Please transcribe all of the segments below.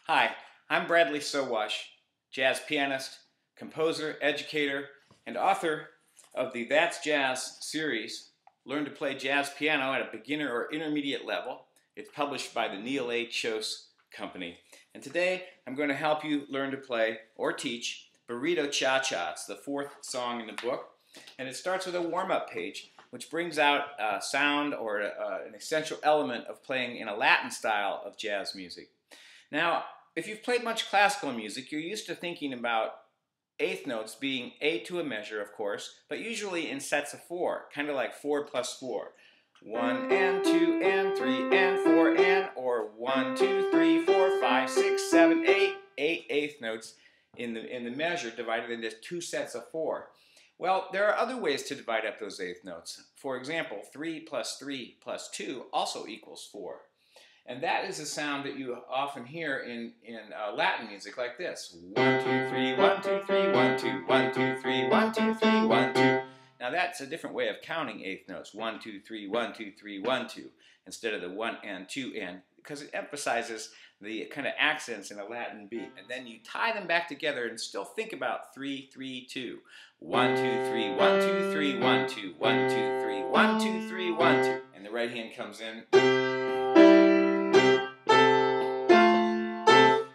Hi, I'm Bradley Sowash, jazz pianist, composer, educator, and author of the That's Jazz series, Learn to Play Jazz Piano at a Beginner or Intermediate Level. It's published by the Neil A. Chose Company. And today I'm going to help you learn to play or teach Burrito Cha-Cha. It's the fourth song in the book, and it starts with a warm-up page which brings out sound or an essential element of playing in a Latin style of jazz music. Now, if you've played much classical music, you're used to thinking about eighth notes being 8 to a measure, of course, but usually in sets of 4, kind of like 4 plus 4. 1 and 2 and 3 and 4 and, or 1, 2, 3, 4, 5, 6, 7, 8, 8 eighth notes in the measure divided into 2 sets of 4. Well, there are other ways to divide up those eighth notes. For example, 3 plus 3 plus 2 also equals 4. And that is a sound that you often hear in Latin music like this. 1, 2, 3, 1, 2, 3, 1, 2, 1, 2, 3, 1, 2, 3, 1, 2. Now that's a different way of counting eighth notes. 1, 2, 3, 1, 2, 3, 1, 2, instead of the 1 and 2 and, because it emphasizes the kind of accents in a Latin beat. And then you tie them back together and still think about 3, 3, 2. 1, 2, 3, 1, 2, 3, 1, 2, 1, 2, 3, 1, 2, 3, 1, 2. And the right hand comes in.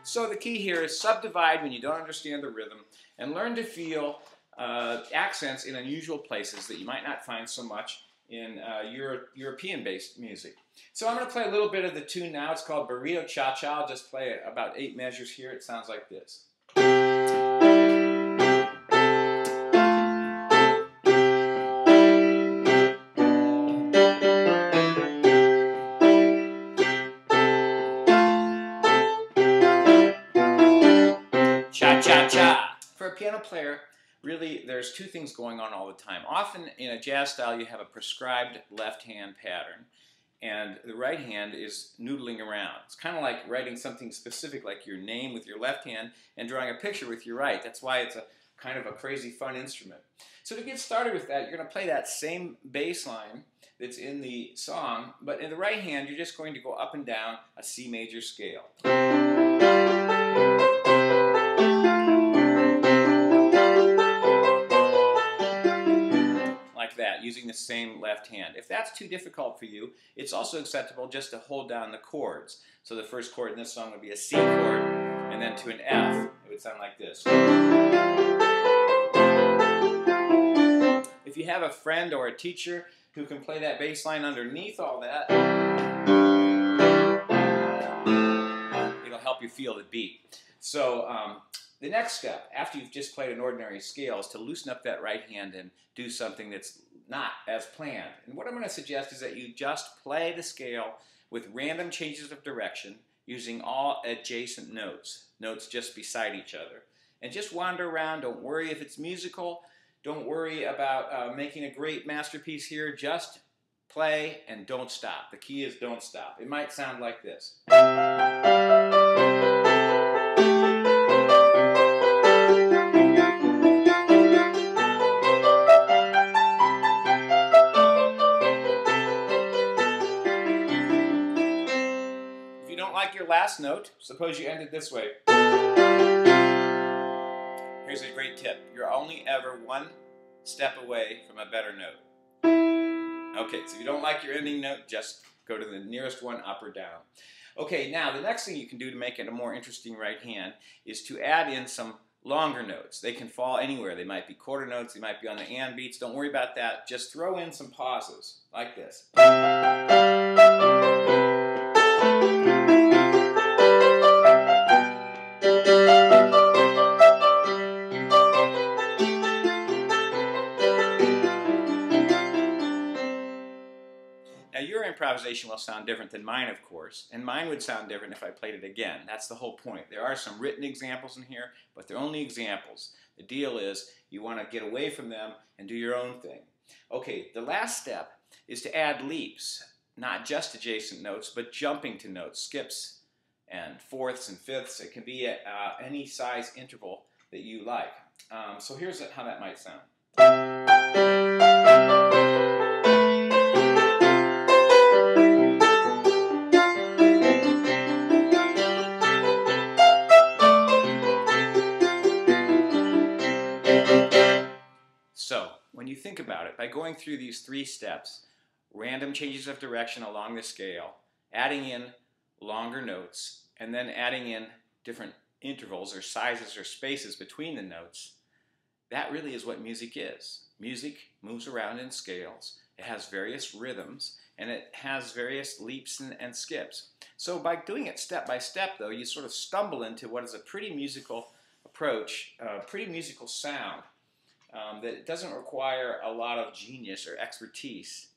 So the key here is subdivide when you don't understand the rhythm and learn to feel accents in unusual places that you might not find so much in European-based music. So I'm going to play a little bit of the tune now. It's called Burrito Cha-Cha. I'll just play about 8 measures here. It sounds like this. Cha-cha-cha. For a piano player, really, there's 2 things going on all the time. Often in a jazz style, you have a prescribed left-hand pattern, and the right hand is noodling around. It's kind of like writing something specific, like your name with your left hand and drawing a picture with your right. That's why it's a kind of a crazy fun instrument. So to get started with that, you're going to play that same bass line that's in the song, but in the right hand, you're just going to go up and down a C major scale. That, using the same left hand. If that's too difficult for you, it's also acceptable just to hold down the chords. So the first chord in this song would be a C chord, and then to an F, it would sound like this. If you have a friend or a teacher who can play that bass line underneath all that, it'll help you feel the beat. So the next step, after you've just played an ordinary scale, is to loosen up that right hand and do something that's not as planned. And what I'm going to suggest is that you just play the scale with random changes of direction using all adjacent notes, notes just beside each other. And just wander around. Don't worry if it's musical. Don't worry about making a great masterpiece here. Just play and don't stop. The key is don't stop. It might sound like this. Your last note, suppose you ended this way. Here's a great tip. You're only ever one step away from a better note. Okay, so if you don't like your ending note, just go to the nearest one, up or down. Okay, now the next thing you can do to make it a more interesting right hand is to add in some longer notes. They can fall anywhere. They might be quarter notes, they might be on the and beats. Don't worry about that. Just throw in some pauses, like this. Now your improvisation will sound different than mine, of course, and mine would sound different if I played it again. That's the whole point. There are some written examples in here, but they're only examples. The deal is you want to get away from them and do your own thing. Okay, the last step is to add leaps, not just adjacent notes, but jumping to notes, skips and fourths and fifths. It can be at any size interval that you like. So here's how that might sound. think about it, by going through these 3 steps, random changes of direction along the scale, adding in longer notes, and then adding in different intervals or sizes or spaces between the notes, that really is what music is. Music moves around in scales. It has various rhythms, and it has various leaps and skips. So by doing it step by step, though, you sort of stumble into what is a pretty musical approach, a pretty musical sound that doesn't require a lot of genius or expertise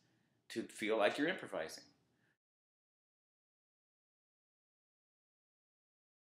to feel like you're improvising.